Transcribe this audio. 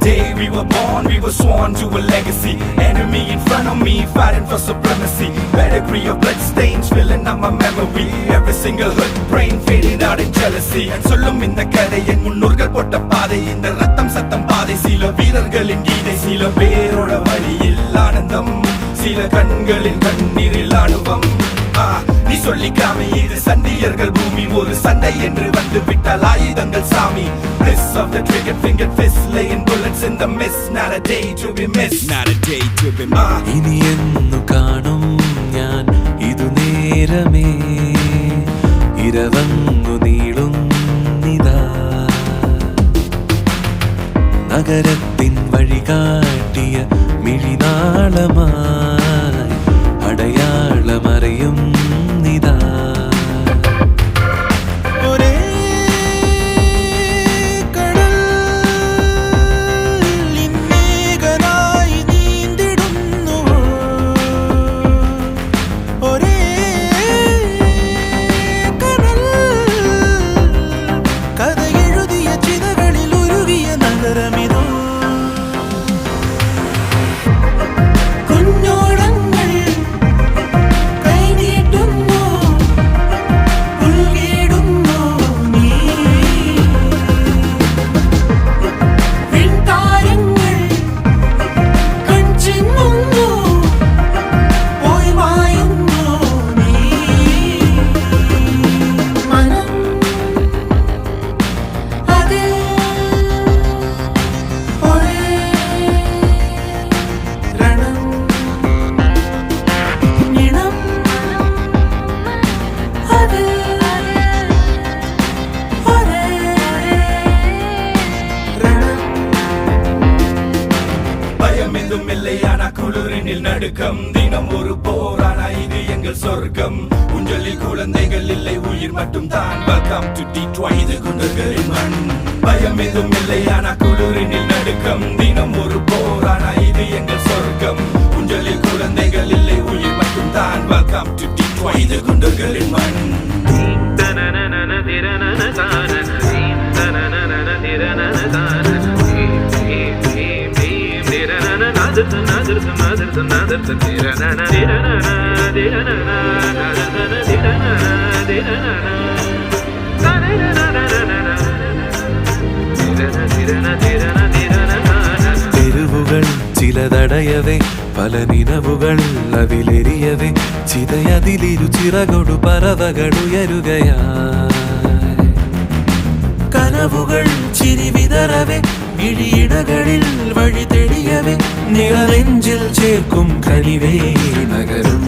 day we were born, we were sworn to a legacy. Enemy in front of me, fighting for supremacy. Pedigree of blood stains filling up my memory. Every single hood brain fading out in jealousy. And sollum inda kadai en munnurgal potta paadai, inda rattam sattam paadai. Sila veerargalin geethai, sila peroda valiyil aanandam, sila kangalil kanniril anuvam. நீ சொல்லிக்காம இது சண்டியர்கள் பூமி, ஒரு சண்டை என்று வந்து விட்டால் ஆயுதங்கள் சாமி. Bliss of the trigger finger fist, laying bullets in the mist. Not a day to be missed, not a day to be missed. ഇനി എന്നു കാണും ഞാൻ ഇതു നേരമേ, ഇരവങ്ങു നീളുന്നിതാ. നഗരത്തിൻ വഴി കാട്ടിയ മിഴിനാളമായി അടയാളമറിയും നിതാ. ഒരേ കടൽ ഇന്നേകനായി നീന്തിടുന്നു, ഒരേ കടൽ കഥ എഴുതിയ ചിതകളിൽ ഉരുകിയ നഗരമിതോ. குளிரினில் நடுக்கம் தினம் ஒரு போரானா இது எங்கள் சொர்க்கம். ஊஞ்சலில் குழந்தைகள் இல்லை, உயிர் மட்டும் தான். வெல்கம் டு D20, இது குண்டர்களின் மண். பயம் எதுவும் இல்லை ஆனா குளிரினில் நடுக்கம் தினம் ஒரு போரானா இது எங்கள் சொர்க்கம். ஊஞ்சலில் குழந்தைகள் இல்லை, உயிர் மட்டும் தான். வெல்கம் டு D20, இது குண்டர்களின் மண். തെരുവുകൾ ചിലതടയവേ, പല നിലവുകൾ അതിലെരിയവേ, ചിതയതിലിരു ചിറകൊടു പറവകളുയരുകയായി. കനവുകൾ ചിരി വിതറവേ, ഇഴിയിടകളിൽ വഴി തെളിയവേ, നിറനെഞ്ചിൽ ചേർക്കും കനിവേ നഗരം.